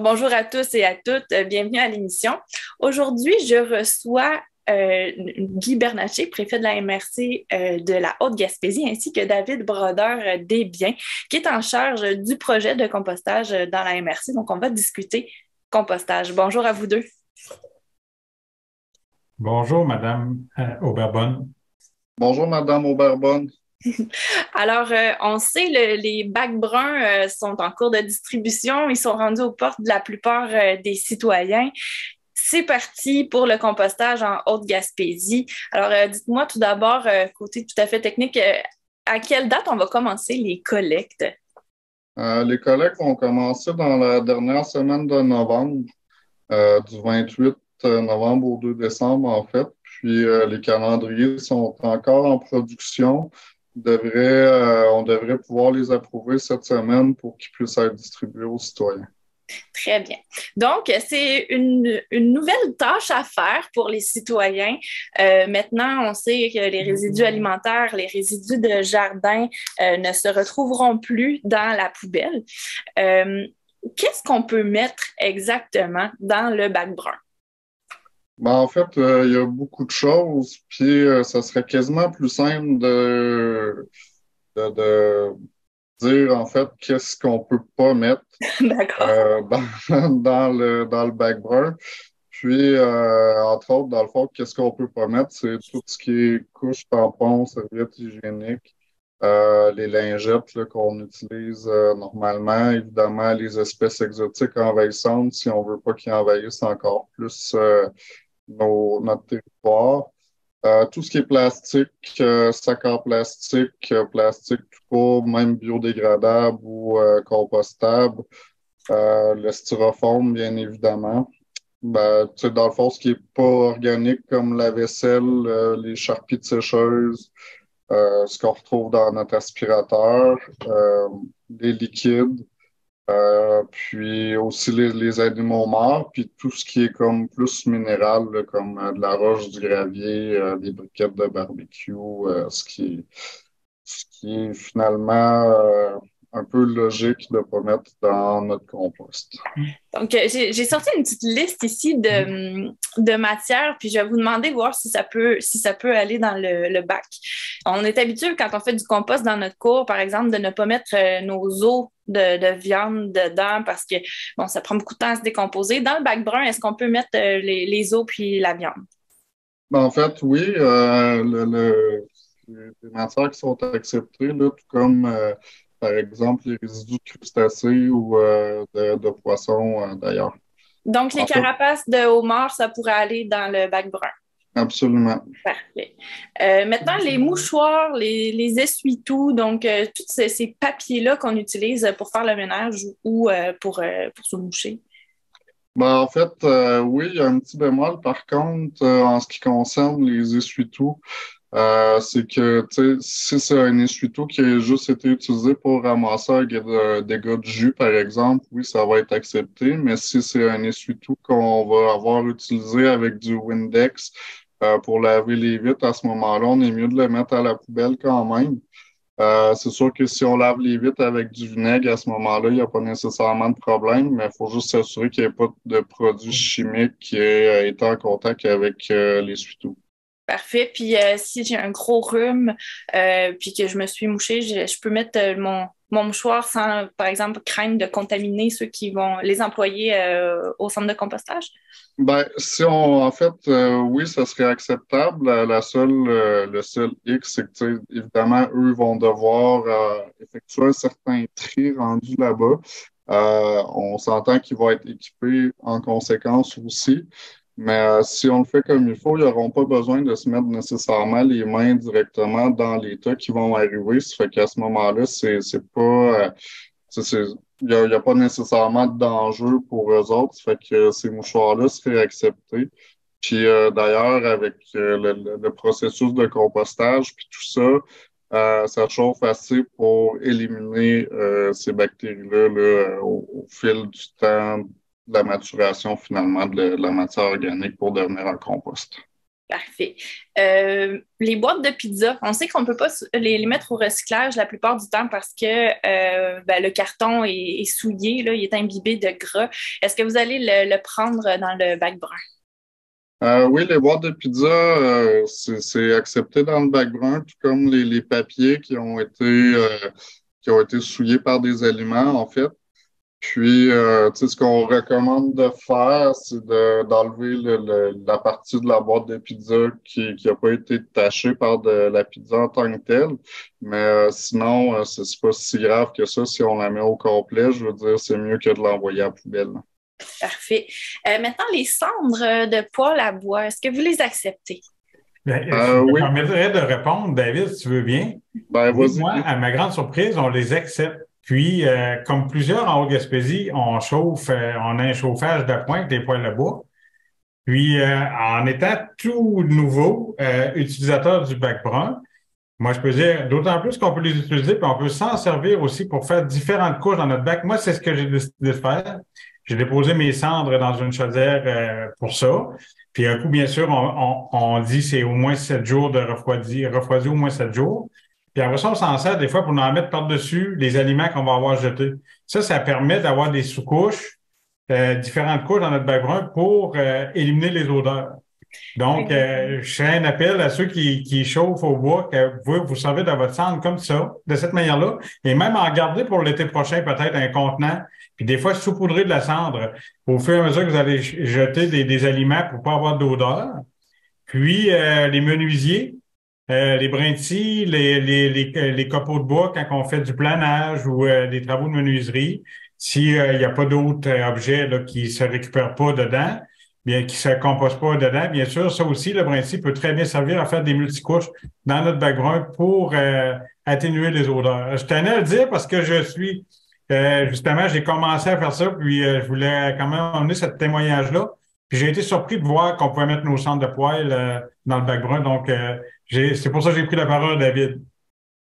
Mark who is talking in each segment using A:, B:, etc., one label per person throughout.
A: Bonjour à tous et à toutes, bienvenue à l'émission. Aujourd'hui, je reçois Guy Bernatchez, préfet de la MRC de la Haute-Gaspésie, ainsi que David Brodeur Desbiens, qui est en charge du projet de compostage dans la MRC. Donc, on va discuter compostage. Bonjour à vous deux.
B: Bonjour, Madame Aubert-Bonne.
C: Bonjour, Madame Aubert-Bonne.
A: Alors, on sait, les bacs bruns sont en cours de distribution. Ils sont rendus aux portes de la plupart des citoyens. C'est parti pour le compostage en Haute-Gaspésie. Alors, dites-moi tout d'abord, côté tout à fait technique, à quelle date on va commencer les collectes?
C: Les collectes vont commencer dans la dernière semaine de novembre, du 28 novembre au 2 décembre, en fait. Puis, les calendriers sont encore en production. On devrait pouvoir les approuver cette semaine pour qu'ils puissent être distribués aux citoyens.
A: Très bien. Donc, c'est une nouvelle tâche à faire pour les citoyens. Maintenant, on sait que les résidus alimentaires, les résidus de jardin ne se retrouveront plus dans la poubelle. Qu'est-ce qu'on peut mettre exactement dans le bac brun?
C: Ben, en fait, il y a beaucoup de choses, puis ça serait quasiment plus simple de dire, en fait, qu'est-ce qu'on peut pas mettre
A: D'accord.
C: dans le bac brun. Puis, entre autres, dans le fond, qu'est-ce qu'on peut pas mettre? C'est tout ce qui est couches, tampons, serviettes hygiéniques, les lingettes là, qu'on utilise normalement. Évidemment, les espèces exotiques envahissantes, si on veut pas qu'ils envahissent encore plus notre territoire. Tout ce qui est plastique, sac en plastique, plastique tout court, même biodégradable ou compostable. Le styrofoam, bien évidemment. Ben, tu sais, dans le fond, ce qui est pas organique comme la vaisselle, les charpies de sécheuse, ce qu'on retrouve dans notre aspirateur, les liquides, puis aussi les animaux morts, puis tout ce qui est comme plus minéral, là, comme de la roche, du gravier, des briquettes de barbecue, ce qui est finalement un peu logique de ne pas mettre dans notre compost.
A: Donc, j'ai sorti une petite liste ici de matières, puis je vais vous demander voir si ça peut aller dans le bac. On est habitué, quand on fait du compost dans notre cour, par exemple, de ne pas mettre nos os de viande dedans parce que, bon, ça prend beaucoup de temps à se décomposer. Dans le bac brun, est-ce qu'on peut mettre les os puis la viande?
C: Ben, en fait, oui, les matières qui sont acceptées, là, tout comme, par exemple, les résidus de crustacés ou de poissons, d'ailleurs.
A: Donc, les
C: En fait,
A: carapaces de homard, ça pourrait aller dans le bac brun.
C: absolument.
A: Parfait. Maintenant, les mouchoirs, les essuie-tout, donc tous ces papiers-là qu'on utilise pour faire le ménage ou pour se moucher.
C: Ben, en fait, oui, il y a un petit bémol. Par contre, en ce qui concerne les essuie-tout, c'est que, tu sais, si c'est un essuie-tout qui a juste été utilisé pour ramasser un dégât de jus, par exemple, oui, ça va être accepté. Mais si c'est un essuie-tout qu'on va avoir utilisé avec du Windex pour laver les vitres, à ce moment-là, on est mieux de le mettre à la poubelle quand même. C'est sûr que si on lave les vitres avec du vinaigre, à ce moment-là, il n'y a pas nécessairement de problème, mais il faut juste s'assurer qu'il n'y ait pas de produits chimiques qui aient été en contact avec l'essuie-tout.
A: Parfait. Puis si j'ai un gros rhume, puis que je me suis mouchée, je peux mettre mon mouchoir sans, par exemple, craindre de contaminer ceux qui vont les employer au centre de compostage.
C: Ben, en fait, oui, ça serait acceptable. Le seul X, c'est que, tu sais, évidemment, eux vont devoir effectuer un certain tri rendu là-bas. On s'entend qu'ils vont être équipés en conséquence aussi. Mais si on le fait comme il faut, ils n'auront pas besoin de se mettre nécessairement les mains directement dans les tas qui vont arriver. Ça fait qu'à ce moment-là, c'est pas, il y a pas nécessairement de danger pour eux autres. Ça fait que ces mouchoirs-là seraient acceptés. Puis d'ailleurs, avec le processus de compostage, puis tout ça, ça chauffe assez pour éliminer ces bactéries-là là, au fil du temps de la maturation finalement de la matière organique pour devenir un compost.
A: Parfait. Les boîtes de pizza, on sait qu'on ne peut pas les mettre au recyclage la plupart du temps parce que le carton est souillé, là, il est imbibé de gras. Est-ce que vous allez le prendre dans le bac brun?
C: Oui, les boîtes de pizza, c'est accepté dans le bac brun, tout comme les papiers qui ont été souillés par des aliments, en fait. Puis, tu sais, ce qu'on recommande de faire, c'est d'enlever la partie de la boîte de pizza qui a pas été tachée par de la pizza en tant que telle. Mais sinon, c'est pas si grave que ça si on la met au complet. Je veux dire, c'est mieux que de l'envoyer à la poubelle.
A: Parfait. Maintenant, les cendres de poêle à bois, est-ce que vous les acceptez?
B: Ben, je me
C: Oui,
B: permettrais de répondre, David, si tu veux bien.
C: ben
B: Oui,
C: vas-y.
B: moi, à ma grande surprise, on les accepte. Puis, comme plusieurs en Haute-Gaspésie, on chauffe, on a un chauffage d'appoint avec des poêles à bois. Puis, en étant tout nouveau utilisateur du bac brun, moi, je peux dire, d'autant plus qu'on peut les utiliser, puis on peut s'en servir aussi pour faire différentes couches dans notre bac. Moi, c'est ce que j'ai décidé de faire. J'ai déposé mes cendres dans une chaudière pour ça. Puis un coup, bien sûr, on dit c'est au moins 7 jours de refroidi au moins 7 jours. Puis après ça, on s'en sert des fois pour en mettre par-dessus les aliments qu'on va avoir jetés. Ça permet d'avoir des sous-couches, différentes couches dans notre bac brun pour éliminer les odeurs. Donc, je fais un appel à ceux qui chauffent au bois, que vous servez dans votre cendre comme ça, de cette manière-là, et même en garder pour l'été prochain peut-être un contenant, puis des fois saupoudrer de la cendre au fur et à mesure que vous allez jeter des aliments pour pas avoir d'odeur. Puis, les menuisiers, les brintis, les copeaux de bois quand on fait du planage ou des travaux de menuiserie, s'il n'y a pas d'autres objets là, qui se récupèrent pas dedans, bien qui se compostent pas dedans, bien sûr, ça aussi, le brinti peut très bien servir à faire des multicouches dans notre bac brun pour atténuer les odeurs. Je tenais à le dire parce que justement, j'ai commencé à faire ça, puis je voulais quand même emmener ce témoignage-là. Puis j'ai été surpris de voir qu'on pouvait mettre nos cendres de poêle dans le bac brun. Donc, c'est pour ça que j'ai pris la parole, David.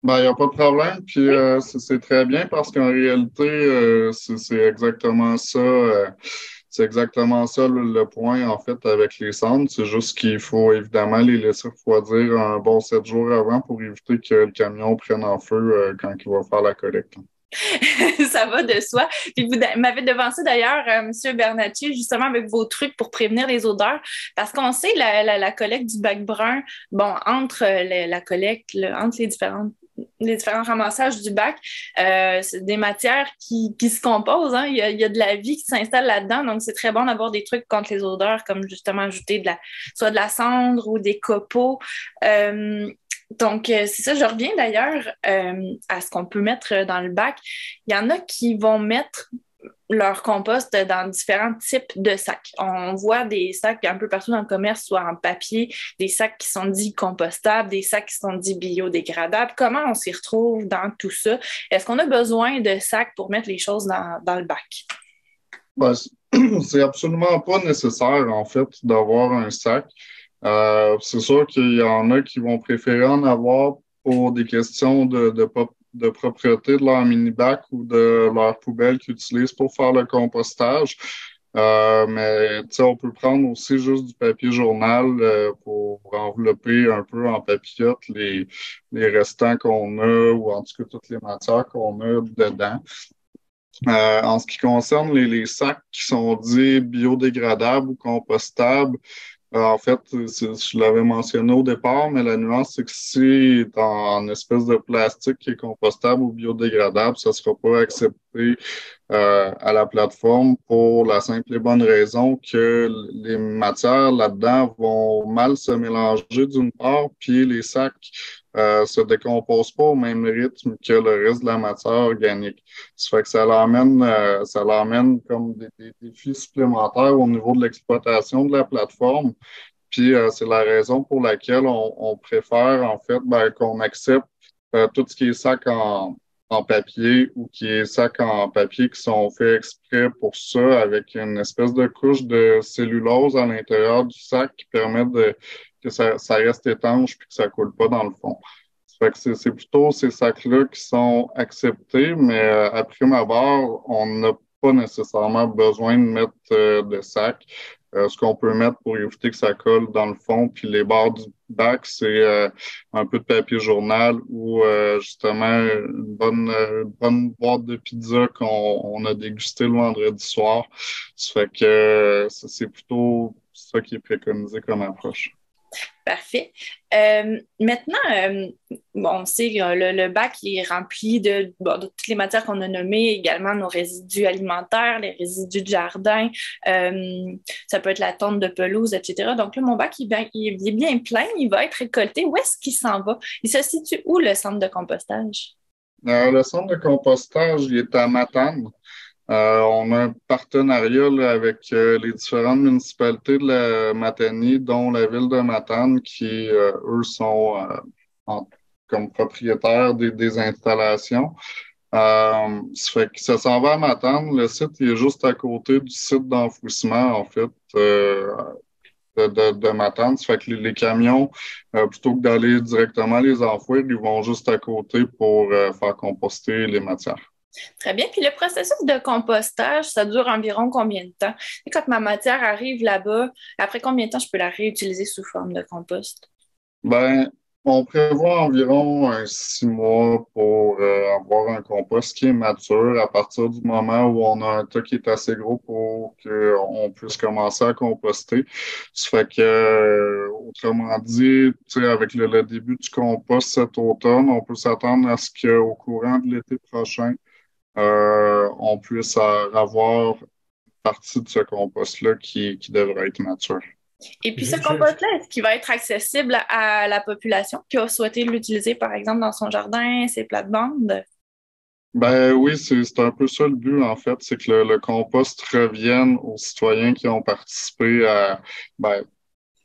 C: Ben, il n'y a pas de problème, puis c'est très bien parce qu'en réalité, c'est exactement ça. C'est exactement ça le point, en fait, avec les cendres. C'est juste qu'il faut évidemment les laisser refroidir un bon 7 jours avant pour éviter que le camion prenne en feu quand il va faire la collecte.
A: Ça va de soi. Puis vous m'avez devancé d'ailleurs, M. Bernacci, justement avec vos trucs pour prévenir les odeurs, parce qu'on sait la collecte du bac brun, bon, entre la collecte, entre les différents ramassages du bac, c'est des matières qui se composent. Hein. Il y a de la vie qui s'installe là-dedans, donc c'est très bon d'avoir des trucs contre les odeurs, comme justement ajouter soit de la cendre ou des copeaux. Donc, c'est ça. Je reviens d'ailleurs à ce qu'on peut mettre dans le bac. Il y en a qui vont mettre leur compost dans différents types de sacs. On voit des sacs un peu partout dans le commerce, soit en papier, des sacs qui sont dits compostables, des sacs qui sont dits biodégradables. Comment on s'y retrouve dans tout ça? Est-ce qu'on a besoin de sacs pour mettre les choses dans le bac?
C: Ben, c'est absolument pas nécessaire, en fait, d'avoir un sac. C'est sûr qu'il y en a qui vont préférer en avoir pour des questions de propreté de leur mini-bac ou de leur poubelle qu'ils utilisent pour faire le compostage. Mais on peut prendre aussi juste du papier journal pour envelopper un peu en papillote les restants qu'on a ou en tout cas toutes les matières qu'on a dedans. En ce qui concerne les sacs qui sont dits biodégradables ou compostables, en fait, je l'avais mentionné au départ, mais la nuance, c'est que si c'est en espèce de plastique qui est compostable ou biodégradable, ça ne sera pas accepté à la plateforme pour la simple et bonne raison que les matières là-dedans vont mal se mélanger d'une part, puis les sacs se décomposent pas au même rythme que le reste de la matière organique. Ça fait que ça l'emmène comme des défis supplémentaires au niveau de l'exploitation de la plateforme. Puis c'est la raison pour laquelle on préfère en fait qu'on accepte tout ce qui est sac en papier ou qui est sac en papier qui sont faits exprès pour ça avec une espèce de couche de cellulose à l'intérieur du sac qui permet que ça reste étanche puis que ça coule pas dans le fond. Ça fait que c'est plutôt ces sacs-là qui sont acceptés, mais à prime abord, on n'a pas nécessairement besoin de mettre de sac. Ce qu'on peut mettre pour éviter que ça colle dans le fond, puis les bords du bac, c'est un peu de papier journal ou justement bonne boîte de pizza qu'on a dégusté le vendredi soir. Ça fait que c'est plutôt ça qui est préconisé comme approche.
A: Parfait. Maintenant, bon, on sait que le bac il est rempli de toutes les matières qu'on a nommées, également nos résidus alimentaires, les résidus de jardin, ça peut être la tonte de pelouse, etc. Donc là, mon bac, il est bien plein, il va être récolté. Où est-ce qu'il s'en va? Il se situe où, le centre de compostage?
C: Le centre de compostage, il est à Matane. On a un partenariat là, avec les différentes municipalités de la Matanie, dont la ville de Matane, qui, eux, sont comme propriétaires des installations. Ça fait que ça s'en va à Matane. Le site il est juste à côté du site d'enfouissement, en fait, de Matane. Ça fait que les camions, plutôt que d'aller directement les enfouir, ils vont juste à côté pour faire composter les matières.
A: Très bien. Puis le processus de compostage, ça dure environ combien de temps? Et quand ma matière arrive là-bas, après combien de temps je peux la réutiliser sous forme de compost?
C: Ben, on prévoit environ 6 mois pour avoir un compost qui est mature à partir du moment où on a un tas qui est assez gros pour qu'on puisse commencer à composter. Ça fait que, autrement dit, tu sais, avec le début du compost cet automne, on peut s'attendre à ce qu'au courant de l'été prochain, on puisse avoir partie de ce compost-là qui devrait être mature.
A: Et puis ce compost-là, est-ce qu'il va être accessible à la population qui a souhaité l'utiliser, par exemple, dans son jardin, ses plates-bandes?
C: Ben oui, c'est un peu ça le but, en fait, c'est que le compost revienne aux citoyens qui ont participé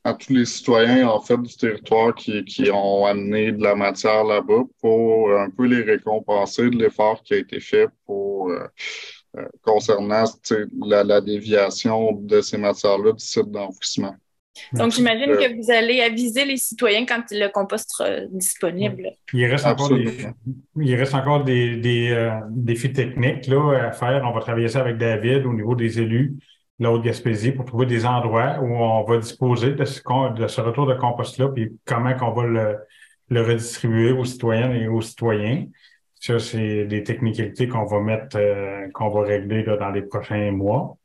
C: à tous les citoyens, en fait, du territoire qui ont amené de la matière là-bas pour un peu les récompenser de l'effort qui a été fait pour concernant la déviation de ces matières-là du site d'enfouissement.
A: Donc, j'imagine que vous allez aviser les citoyens quand le compost sera disponible.
B: Il reste encore des défis techniques là, à faire. On va travailler ça avec David au niveau des élus, la Haute-Gaspésie, pour trouver des endroits où on va disposer de ce retour de compost-là, puis comment qu'on va le redistribuer aux citoyennes et aux citoyens. Ça, c'est des technicalités qu'on va qu'on va régler là, dans les prochains mois.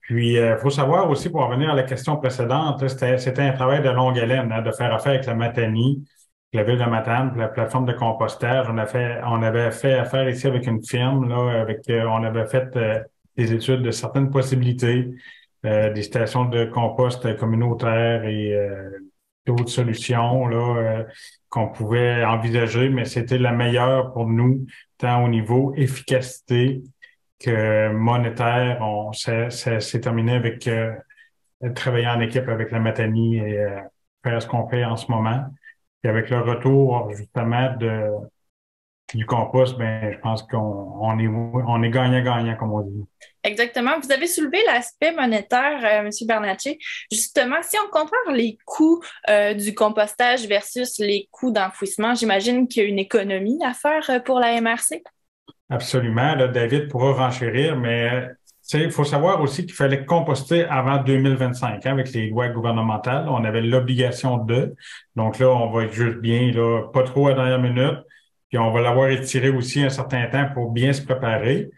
B: Puis, faut savoir aussi, pour revenir à la question précédente, là, c'était un travail de longue haleine, hein, de faire affaire avec la Matanie, la ville de Matane, puis la plateforme de compostage. On avait fait affaire ici avec une firme, là, on avait fait des études de certaines possibilités, des stations de compost communautaires et d'autres solutions là, qu'on pouvait envisager, mais c'était la meilleure pour nous, tant au niveau efficacité que monétaire. C'est terminé avec travailler en équipe avec la Matanie et faire ce qu'on fait en ce moment. Et avec le retour justement du compost, ben je pense on est gagnant-gagnant, comme on dit.
A: Exactement. Vous avez soulevé l'aspect monétaire, M. Bernatchez. Justement, si on compare les coûts du compostage versus les coûts d'enfouissement, j'imagine qu'il y a une économie à faire pour la MRC.
B: Absolument. Là, David pourra renchérir, mais il faut savoir aussi qu'il fallait composter avant 2025 hein, avec les lois gouvernementales. On avait l'obligation de. Donc là, on va être juste bien, là, pas trop à la dernière minute. Puis on va l'avoir étiré aussi un certain temps pour bien se préparer.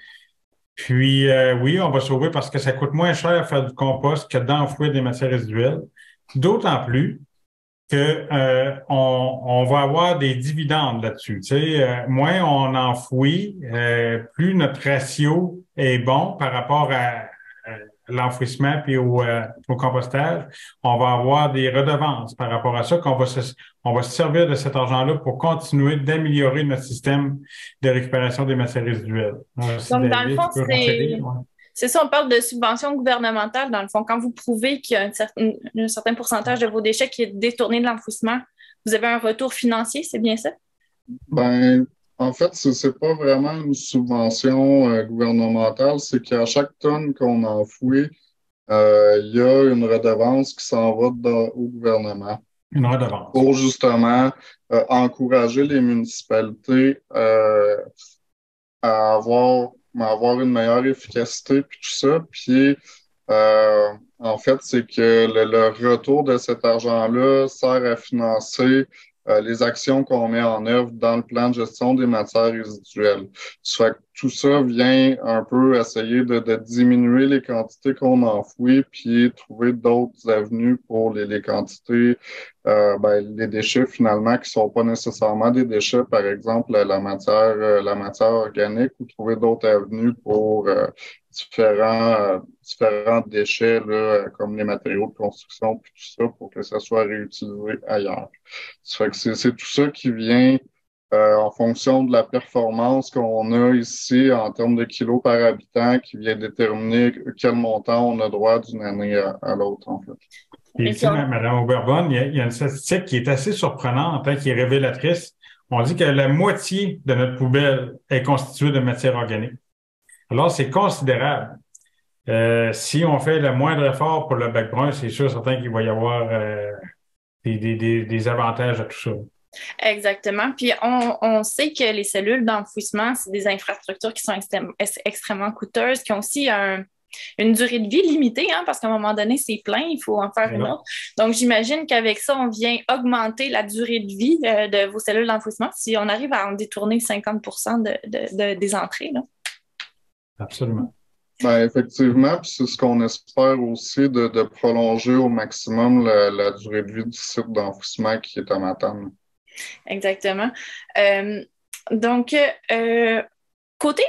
B: Puis oui, on va sauver parce que ça coûte moins cher à faire du compost que d'enfouir des matières résiduelles. D'autant plus que on va avoir des dividendes là-dessus. Tu sais, moins on enfouit, plus notre ratio est bon par rapport à l'enfouissement puis au compostage. On va avoir des redevances par rapport à ça, on va se servir de cet argent-là pour continuer d'améliorer notre système de récupération des matières résiduelles.
A: Donc, dans le fond, c'est ça, on parle de subventions gouvernementales. Dans le fond, quand vous prouvez qu'il y a un certain pourcentage de vos déchets qui est détourné de l'enfouissement, vous avez un retour financier, c'est bien ça?
C: Ben, en fait, c'est pas vraiment une subvention gouvernementale, c'est qu'à chaque tonne qu'on enfouit, il y a une redevance qui s'en va au gouvernement.
B: Une redevance.
C: Pour justement encourager les municipalités à avoir une meilleure efficacité puis tout ça. Puis En fait, c'est que le retour de cet argent-là sert à financer les actions qu'on met en œuvre dans le plan de gestion des matières résiduelles. Ça fait que tout ça vient un peu essayer de diminuer les quantités qu'on enfouit, puis trouver d'autres avenues pour les quantités, les déchets finalement qui sont pas nécessairement des déchets, par exemple la matière organique, ou trouver d'autres avenues pour différents déchets là, comme les matériaux de construction puis tout ça pour que ça soit réutilisé ailleurs. Ça fait que c'est tout ça qui vient en fonction de la performance qu'on a ici en termes de kilos par habitant qui vient déterminer quel montant on a droit d'une année à l'autre, en fait.
B: Et ici, Mme Auberbonne, il y a une statistique qui est assez surprenante, hein, qui est révélatrice. On dit que la moitié de notre poubelle est constituée de matière organique. Alors, c'est considérable. Si on fait le moindre effort pour le bac brun, c'est sûr, certain qu'il va y avoir des avantages à tout ça.
A: Exactement. Puis on sait que les cellules d'enfouissement, c'est des infrastructures qui sont extrêmement coûteuses, qui ont aussi une durée de vie limitée, hein, parce qu'à un moment donné, c'est plein, il faut en faire une autre. Donc, j'imagine qu'avec ça, on vient augmenter la durée de vie de vos cellules d'enfouissement si on arrive à en détourner 50% des entrées. Là.
B: Absolument.
C: Ben, effectivement, puis c'est ce qu'on espère aussi de prolonger au maximum la durée de vie du site d'enfouissement qui est à Matane.
A: Exactement. Donc, côté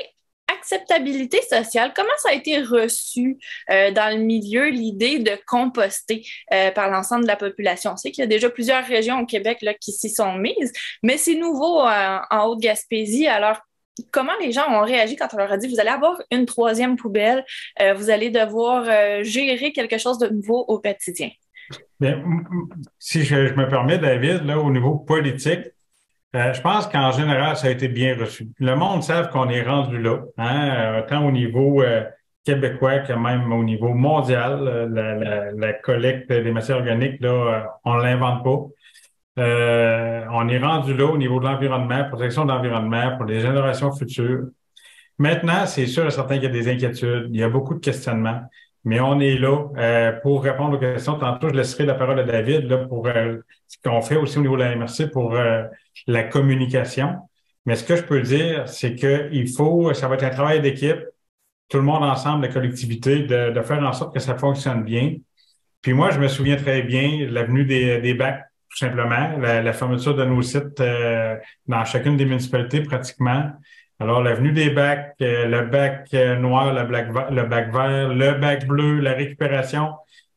A: acceptabilité sociale, comment ça a été reçu dans le milieu, l'idée de composter par l'ensemble de la population? On sait qu'il y a déjà plusieurs régions au Québec là, qui s'y sont mises, mais c'est nouveau en Haute-Gaspésie. Alors, comment les gens ont réagi quand on leur a dit vous allez avoir une troisième poubelle, vous allez devoir gérer quelque chose de nouveau au quotidien?
B: Bien, si je me permets, David, là, au niveau politique, je pense qu'en général, ça a été bien reçu. Le monde sait qu'on est rendu là, hein, tant au niveau québécois que même au niveau mondial. La collecte des matières organiques, là, on ne l'invente pas. On est rendu là au niveau de l'environnement, protection de l'environnement pour les générations futures. Maintenant, c'est sûr et certain qu'il y a des inquiétudes, il y a beaucoup de questionnements, mais on est là pour répondre aux questions. Tantôt, je laisserai la parole à David là, pour ce qu'on fait aussi au niveau de la MRC pour la communication. Mais ce que je peux dire, c'est ça va être un travail d'équipe, tout le monde ensemble, la collectivité, de faire en sorte que ça fonctionne bien. Puis moi, je me souviens très bien l'avenue des bacs, tout simplement, la fermeture de nos sites dans chacune des municipalités pratiquement. Alors, l'avenue des bacs, le bac noir, le bac vert, le bac bleu, la récupération,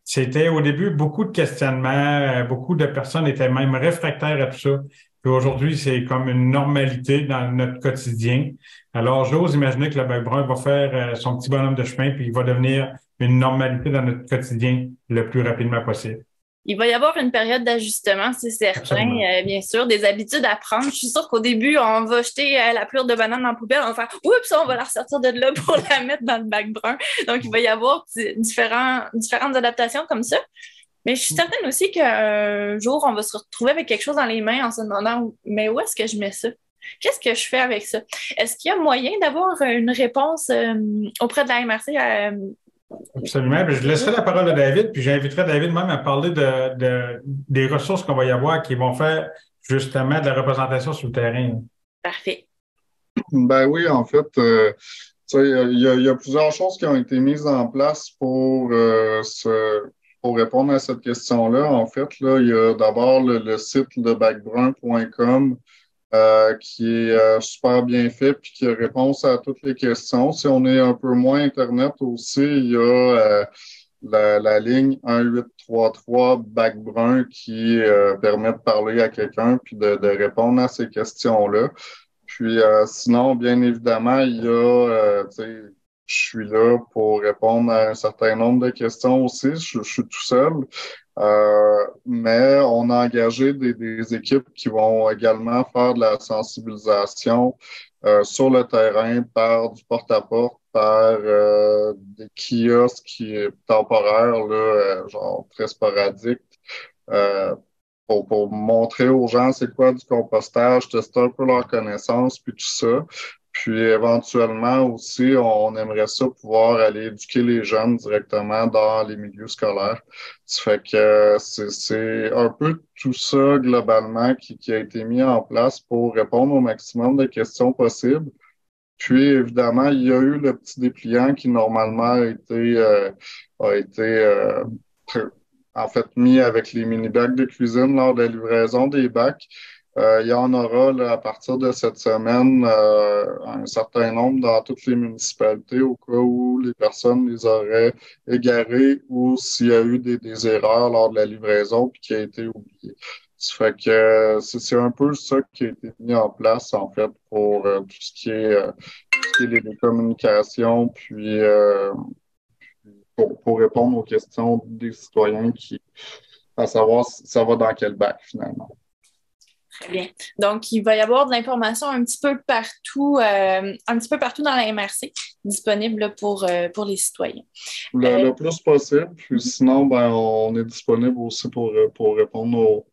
B: c'était au début beaucoup de questionnements, beaucoup de personnes étaient même réfractaires à tout ça. Puis aujourd'hui, c'est comme une normalité dans notre quotidien. Alors, j'ose imaginer que le bac brun va faire son petit bonhomme de chemin, puis il va devenir une normalité dans notre quotidien le plus rapidement possible.
A: Il va y avoir une période d'ajustement, c'est certain, bien sûr, des habitudes à prendre. Je suis sûre qu'au début, on va jeter la plure de banane dans la poubelle, on va faire « Oups, on va la ressortir de là pour la mettre dans le bac brun ». Donc, il va y avoir différentes adaptations comme ça. Mais je suis certaine aussi qu'un jour, on va se retrouver avec quelque chose dans les mains en se demandant « Mais où est-ce que je mets ça? Qu'est-ce que je fais avec ça? » Est-ce qu'il y a moyen d'avoir une réponse auprès de la MRC
B: Absolument. Puis je laisserai la parole à David, puis j'inviterai David même à parler des ressources qu'on va y avoir qui vont faire justement de la représentation sur le terrain.
A: Parfait.
C: Ben oui, en fait, il y a plusieurs choses qui ont été mises en place pour répondre à cette question-là. En fait, là, il y a d'abord le site de bacbrun.com qui est super bien fait puis qui répond à toutes les questions. Si on est un peu moins Internet aussi, il y a la ligne 1833 Bac Brun qui permet de parler à quelqu'un puis de répondre à ces questions-là. Puis sinon, bien évidemment, il y a, je suis là pour répondre à un certain nombre de questions aussi. Je suis tout seul. Mais on a engagé des équipes qui vont également faire de la sensibilisation sur le terrain par du porte-à-porte, par des kiosques qui est temporaires, là, genre très sporadiques, pour montrer aux gens c'est quoi du compostage, tester un peu leurs connaissances, puis tout ça. Puis éventuellement aussi, on aimerait ça pouvoir aller éduquer les jeunes directement dans les milieux scolaires. Ça fait que c'est un peu tout ça globalement qui a été mis en place pour répondre au maximum de questions possibles. Puis évidemment, il y a eu le petit dépliant qui normalement a été en fait mis avec les mini-bacs de cuisine lors de la livraison des bacs. Il y en aura là, à partir de cette semaine un certain nombre dans toutes les municipalités au cas où les personnes les auraient égarés ou s'il y a eu des erreurs lors de la livraison puis qui a été oublié. Ça fait que c'est un peu ça qui a été mis en place en fait pour tout ce qui est les communications puis pour répondre aux questions des citoyens à savoir si ça va dans quel bac finalement.
A: Très bien. Donc, il va y avoir de l'information un petit peu partout dans la MRC, disponible là, pour les citoyens.
C: Le plus possible. Puis sinon, on est disponible aussi pour répondre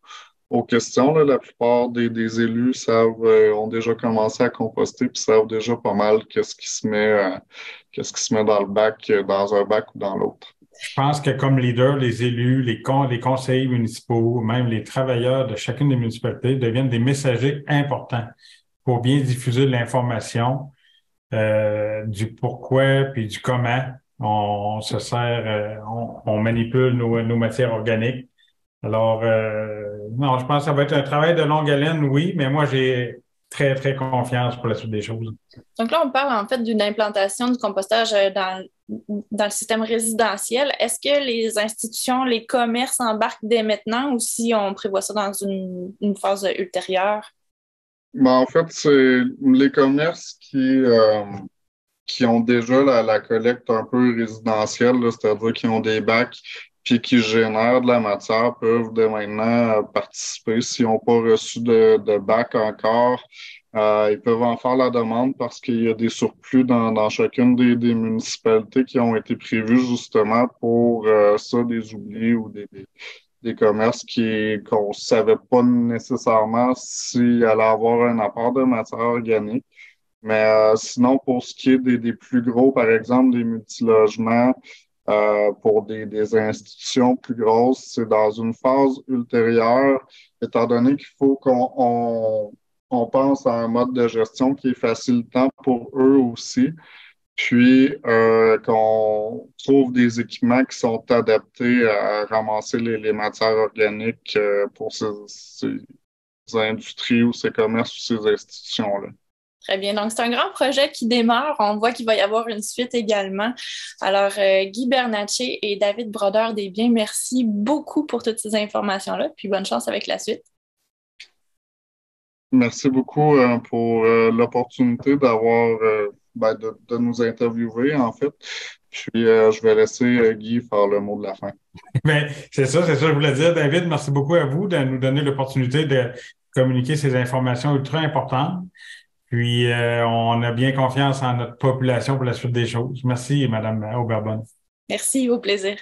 C: aux questions. Là. La plupart des élus ont déjà commencé à composter puis savent déjà pas mal qu'est-ce qui se met dans le bac, dans un bac ou dans l'autre.
B: Je pense que comme leader, les élus, les conseillers municipaux, même les travailleurs de chacune des municipalités deviennent des messagers importants pour bien diffuser l'information du pourquoi puis du comment on se sert, on manipule nos matières organiques. Alors, non, je pense que ça va être un travail de longue haleine, oui, mais moi, j'ai très, très confiance pour la suite des choses.
A: Donc là, on parle en fait d'une implantation du compostage dans le système résidentiel. Est-ce que les institutions, les commerces embarquent dès maintenant ou si on prévoit ça dans une phase ultérieure?
C: En fait, c'est les commerces qui ont déjà la collecte un peu résidentielle, là, c'est-à-dire qui ont des bacs puis qui génèrent de la matière peuvent dès maintenant participer. S'ils n'ont pas reçu de bac encore, ils peuvent en faire la demande parce qu'il y a des surplus dans chacune des municipalités qui ont été prévus justement pour ça, des oublis ou des commerces qu'on ne savait pas nécessairement s'il allait avoir un apport de matière organique. Mais sinon, pour ce qui est des plus gros, par exemple, des multilogements, pour des institutions plus grosses, c'est dans une phase ultérieure, étant donné qu'il faut qu'on pense à un mode de gestion qui est facilitant pour eux aussi, puis qu'on trouve des équipements qui sont adaptés à ramasser les matières organiques pour ces industries ou ces commerces ou ces institutions-là.
A: Très bien. Donc, c'est un grand projet qui démarre. On voit qu'il va y avoir une suite également. Alors, Guy Bernatchez et David Brodeur-Desbiens, merci beaucoup pour toutes ces informations-là. Puis, bonne chance avec la suite.
C: Merci beaucoup pour l'opportunité de nous interviewer, en fait. Puis, je vais laisser Guy faire le mot de la fin.
B: Bien, c'est ça, je voulais dire. David, merci beaucoup à vous de nous donner l'opportunité de communiquer ces informations ultra importantes. Puis, on a bien confiance en notre population pour la suite des choses. Merci, Mme Aubert-Bonne.
A: Merci, au plaisir.